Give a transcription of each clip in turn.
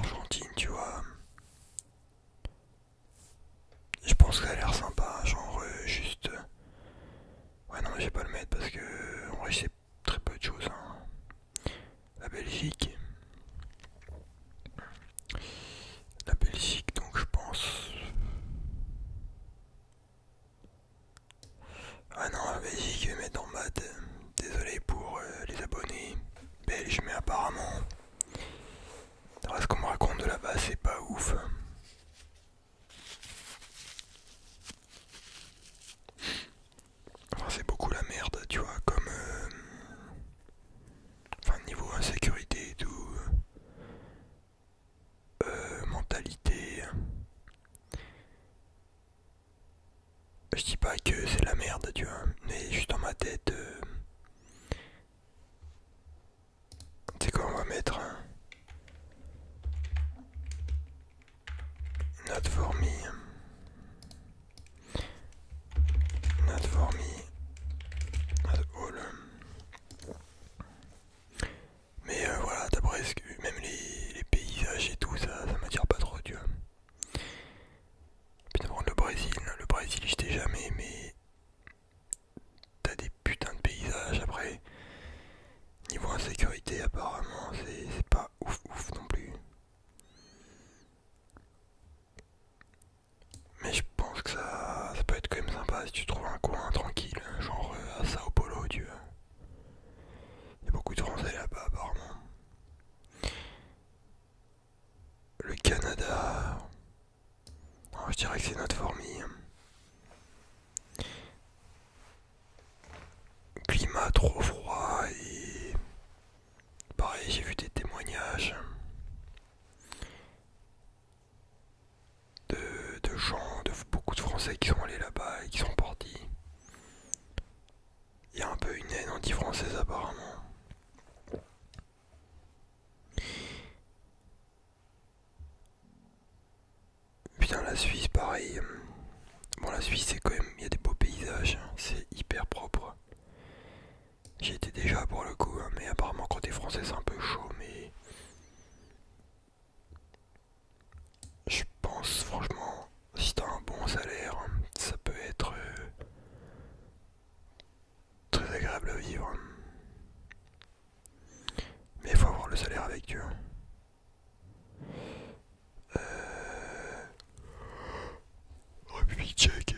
l'Argentine, tu vois. Je pense que ça a l'air sympa, genre juste. Ouais, non, mais je vais pas le mettre parce que en vrai, c'est très peu de choses, hein. La Belgique. La Belgique, donc je pense. Ah non, la Belgique, je vais mettre en mode. Désolé pour les abonnés belges, mais apparemment. D'après ce qu'on me raconte de là-bas, c'est pas ouf. Enfin, c'est beaucoup la merde, tu vois, comme. Enfin, niveau insécurité et tout. Mentalité. Je dis pas que c'est la merde, tu vois, mais juste dans ma tête. Tu sais quoi, on va mettre. Not for me. Not for me. At all. Mais voilà, d'après ce que. Même les paysages et tout, ça m'attire pas trop, tu vois. Puis d'abord le Brésil, j'étais jamais, mais t'as des putains de paysages après. Niveau insécurité, apparemment, c'est pas ouf ouf non plus. Mais je pense que ça peut être quand même sympa si tu trouves un coin tranquille, genre à Sao Paulo, tu vois. Il y a beaucoup de Français là-bas, apparemment. Le Canada, non, je dirais que c'est notre fourmi. Climat trop froid et pareil, j'ai vu des témoignages de gens, de beaucoup de Français qui sont allés là-bas et qui sont partis. Il y a un peu une haine anti-française apparemment. Putain, la Suisse, pareil. Bon, la Suisse, c'est quand même, il y a des beaux paysages, c'est hyper propre. J'y étais déjà pour le coup, hein, mais apparemment côté français c'est un peu chaud, mais je pense franchement, si t'as un bon salaire, ça peut être très agréable à vivre. Mais il faut avoir le salaire avec tu vois. République tchèque.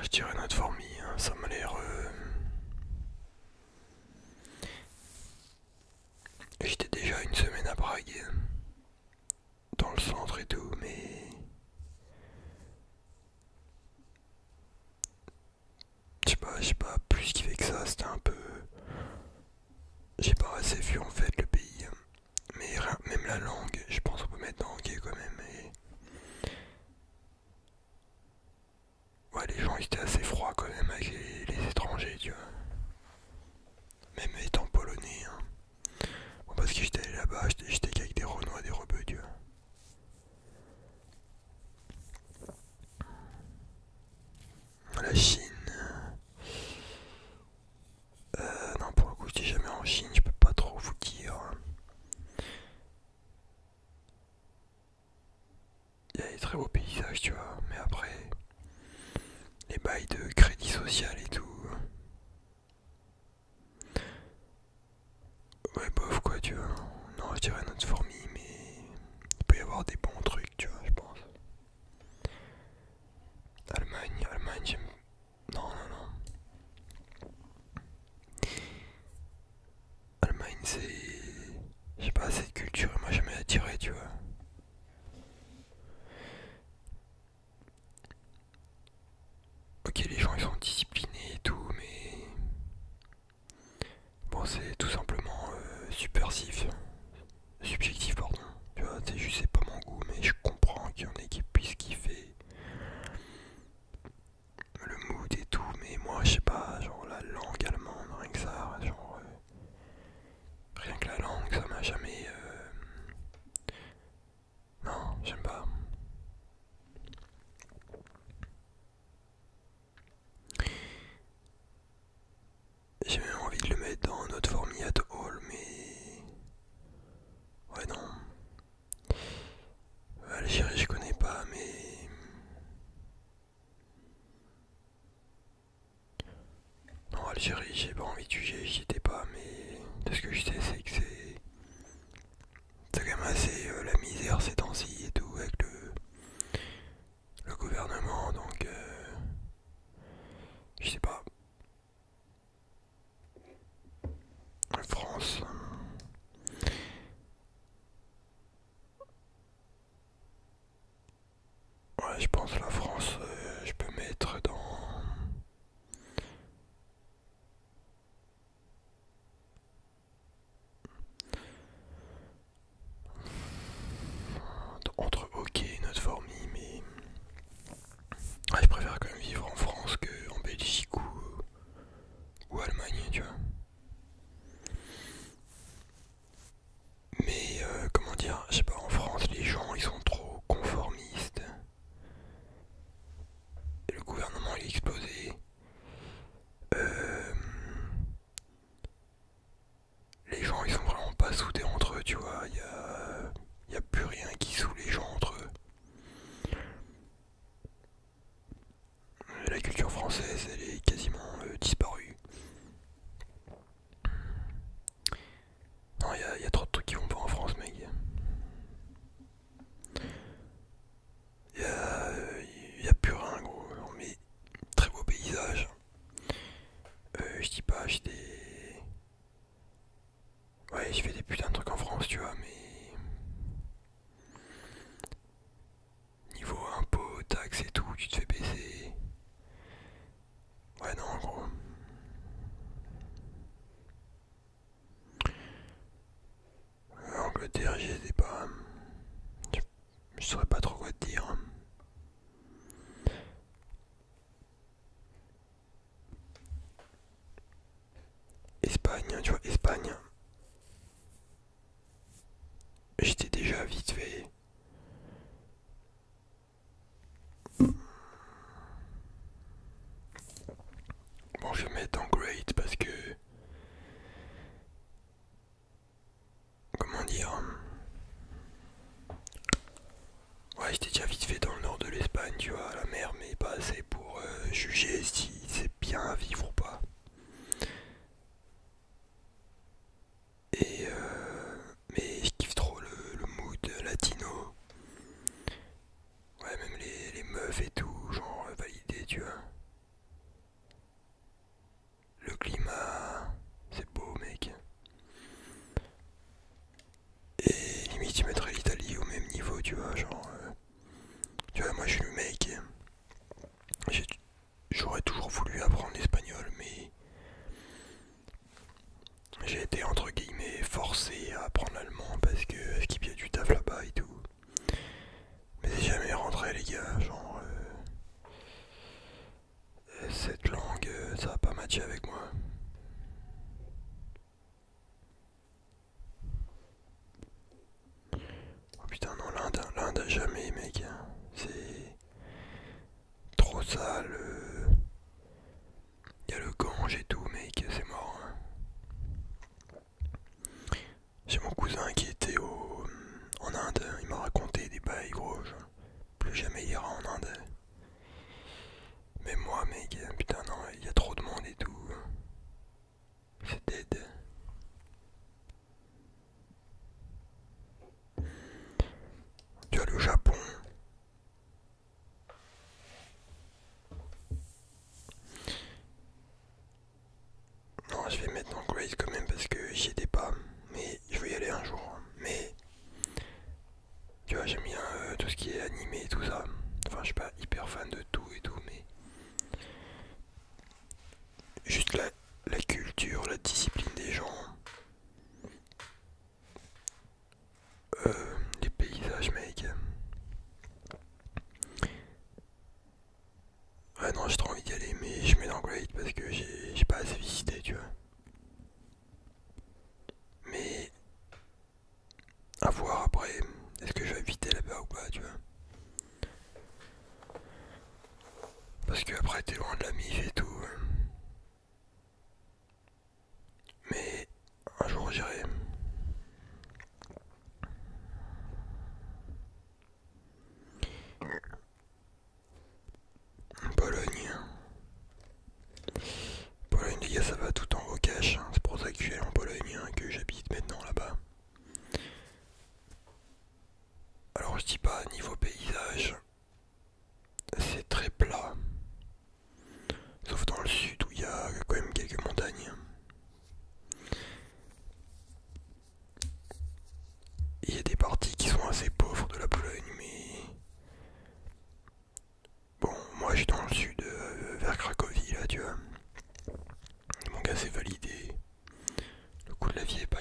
Je dirais notre fourmi, hein, ça m'a l'air. J'étais déjà une semaine à Prague, dans le centre et tout, mais j'ai pas plus kiffé que ça, c'était un peu. J'ai pas assez vu en fait le pays. Mais même la langue, je pense qu'on peut mettre dans anglais quand même. Ouais, les gens ils étaient assez froids quand même avec les étrangers, tu vois. Même étant polonais. Hein. Bon, parce que j'étais allé là-bas, j'étais qu'avec des Renois, des rebeux, tu vois. La Chine. Non, pour le coup, j'étais jamais en Chine, je peux pas trop vous dire. Il y a des très beaux paysages, tu vois. Mais après, les bails de crédit social et tout. Ouais, bof, quoi, tu vois. Non, je dirais notre fourmi, mais il peut y avoir des bons trucs, tu vois, je pense. Allemagne, j'aime. Non, non, non. Allemagne, c'est. J'ai pas assez de culture et moi jamais attiré, tu vois. Ok, les gens ils sont disciplinés et tout, mais. Bon, c'est tout simplement subversif. Subjectif, pardon. Tu vois, c'est juste, c'est pas mon goût, mais je comprends qu'il y en ait qui puissent kiffer le mood et tout, mais moi je sais pas, genre la langue allemande, rien que ça, genre. Rien que la langue, ça m'a jamais. Non, j'aime pas. J'ai même envie de le mettre dans notre formiate j'ai pas envie de juger, j'y étais pas, mais de ce que je sais, c'est que c'est quand même assez la misère ces temps-ci et tout, avec le gouvernement, donc je sais pas. France, ouais, je pense la France, je peux mettre entre hockey et notre fourmi, mais ouais, je préfère quand même vivre en France qu'en Belgique ou Allemagne, tu vois. Mais comment dire, je sais pas, en France, les gens ils sont trop conformistes. Et le gouvernement il est explosé. Euh, les gens ils sont vraiment pas soudés entre eux, tu vois. Y a plus rien qui soud les gens entre eux. La culture française elle est quasiment disparue. Non, y a trop de trucs qui vont pas en France, mec. Y a plus rien, gros. Mais très beau paysage. Je dis pas, j'ai des. Ouais, je fais des putains de trucs en France, tu vois, mais. Niveau impôts, taxes et tout, tu te fais baisser. Ouais, non, gros. Angleterre, j'y étais pas. Je saurais pas trop quoi te dire. Espagne, tu vois, Espagne. J'étais déjà vite fait. Bon, je vais mettre en great parce que. Comment dire. Ouais, j'étais déjà vite fait dans le nord de l'Espagne, tu vois, à la mer, mais pas assez pour juger si c'est bien à vivre ou pas. Et mais je kiffe trop le mood latino. Ouais, même les meufs et tout, genre validé, tu vois. Le climat, c'est beau, mec. Et limite, je mettrais l'Italie au même niveau, tu vois, genre. Tu vois, moi je suis le mec. j'ai- J'aurais toujours voulu apprendre l'espagnol, mais j'ai été entre guillemets forcé à apprendre l'allemand parce que Skip y a du taf là-bas et tout. Mais c'est jamais rentré, les gars, genre. Cette langue, ça va pas matcher avec moi. Oh putain, non, l'Inde jamais, mec. C'est trop sale. Y a le Gange et tout, mec, c'est mort, hein. J'ai mon cousin qui était en Inde, il m'a raconté des bails, gros. Plus jamais il ira en Inde. Mais moi, mec, putain, non, il y a trop de monde et tout. C'est dead. Tu vois, le Japon. Non, je vais mettre en Grace quand même parce que j'y étais pas. Mais je vais y aller un jour. Mais tu vois, j'aime bien tout ce qui est animé et tout ça. Enfin, je suis pas hyper fan de tout et tout, mais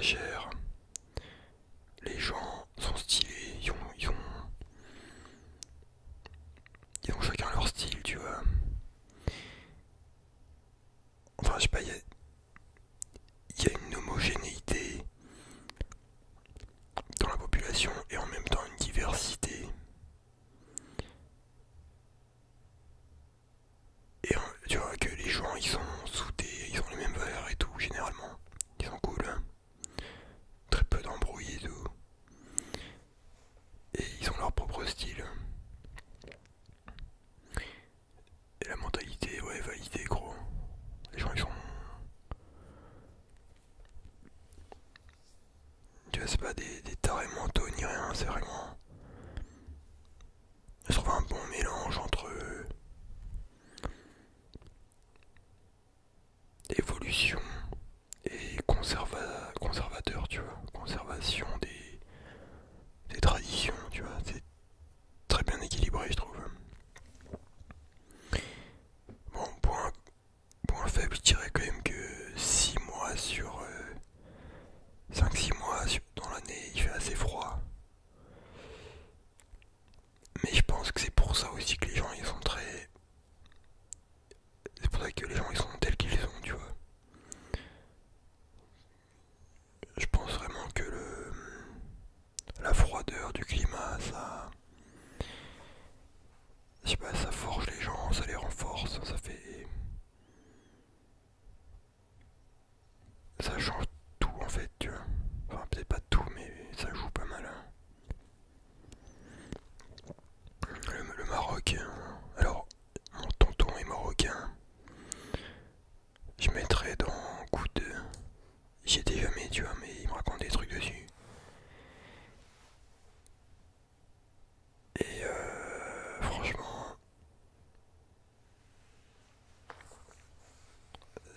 pas cher. Les gens sont stylés, ils ont chacun leur style, tu vois. Enfin, je sais pas, il y a une homogénéité dans la population et en même temps une diversité. Et tu vois que les gens ils sont soudés, ils ont les mêmes valeurs et tout, généralement. Ils sont cool, hein. Très peu d'embrouilles et tout. Et ils ont leur propre style. Et la mentalité, ouais, validée, gros. Les gens ils sont. Tu vois, c'est pas des tarés mentaux ni rien, c'est vraiment. Je trouve un bon mélange entre évolution et conservateur, tu vois. Conservation des traditions, tu vois. C'est très bien équilibré, je trouve. Bon, point faible, je dirais quand même que 6 mois sur 5-6 mois dans l'année, il fait assez froid. Mais je pense que c'est pour ça aussi que les gens ils sont très. C'est pour ça que les gens ils sont tels qu'ils sont, tu vois. Je pense vraiment que la froideur du climat, ça. Je sais pas, ça forge les gens, ça les renforce, ça fait. Ça change tout en fait, tu vois. Enfin, peut-être pas tout, mais ça joue pas mal, hein. Le Maroc, alors, mon tonton est marocain. Je mettrais dans coude. J'y étais jamais, tu vois, mais il me raconte des trucs dessus. Et franchement,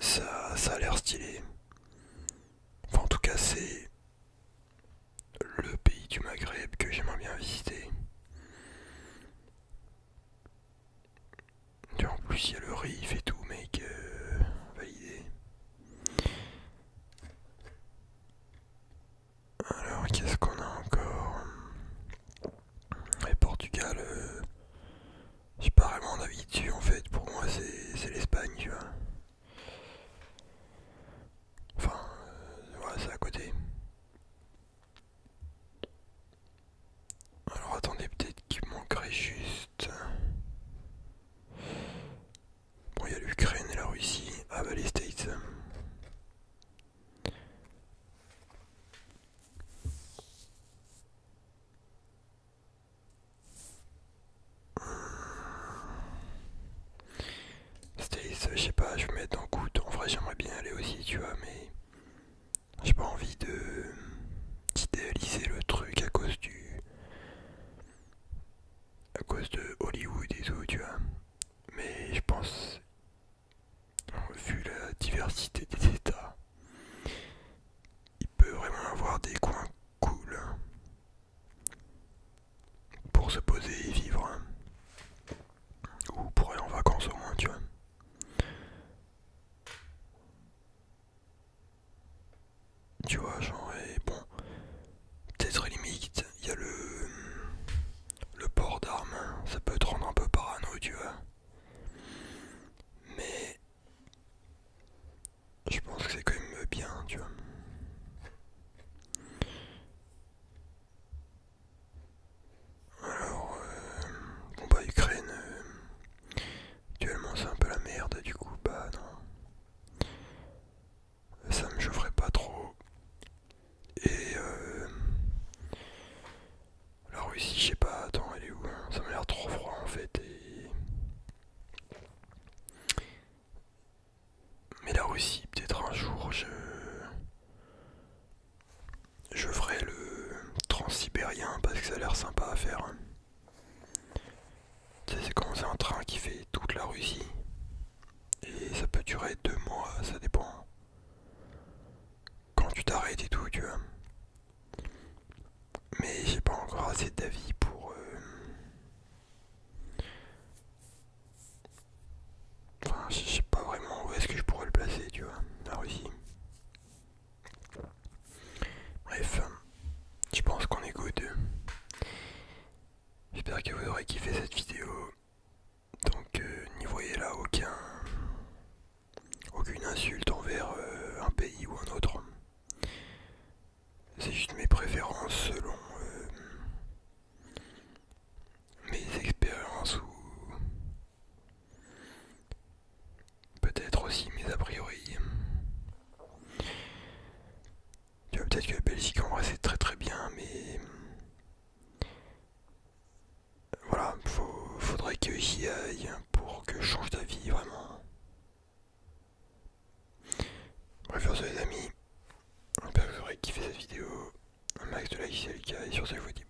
ça a l'air stylé. Enfin, en tout cas, c'est le pays du Maghreb que j'aimerais bien visiter. Tu vois, en plus, il y a le Rif et tout, mec. Validé. Alors, qu'est-ce qu'on a encore? Et Portugal, j'ai pas vraiment d'avis dessus en fait. Pour moi, c'est l'Espagne, tu vois. Enfin, ouais, c'est à côté. Alors, attendez, peut-être qu'il manquerait juste. Bon, il y a l'Ukraine et la Russie. Ah, bah, les States. States, je sais pas, je vais mettre en coude. En vrai, j'aimerais bien aller aussi, tu vois, mais j'ai pas envie d'idéaliser le truc à cause de Hollywood et tout, tu vois. Mais je pense, vu la diversité des États, il peut vraiment avoir des coins cool, hein, pour se poser et vivre, hein. Ou pour aller en vacances au moins, tu vois. Tu vois, genre, et bon, peut-être limite, il y a le port d'armes, hein. Ça peut te rendre un peu parano, tu vois. Mais je pense que c'est quand même bien, tu vois. Alors, bon bah Ukraine, actuellement c'est un peu la merde, du coup, bah non. Ça me chaufferait pas trop. Et la Russie, je sais pas, attends, elle est où, hein? Ça m'a l'air trop froid en fait. Mais la Russie, peut-être un jour, je ferai le transsibérien parce que ça a l'air sympa à faire, hein. Tu sais, c'est quand c'est un train qui fait toute la Russie. Et ça peut durer 2 mois, ça dépend. Quand tu t'arrêtes et tout, tu vois. Mais j'ai pas encore assez d'avis pour. Enfin, je sais pas vraiment où est-ce que je pourrais le placer, tu vois, la Russie. c'est juste mes préférences selon mes expériences ou peut-être aussi mes a priori. Tu vois, peut-être que la Belgique en vrai c'est très très bien, mais voilà, faudrait que j'y aille pour que je change d'avis vraiment. Bref, sur ce les amis, j'espère que vous aurez kiffé cette vidéo. Un max de likes si c'est le cas, et sur ce je vous dis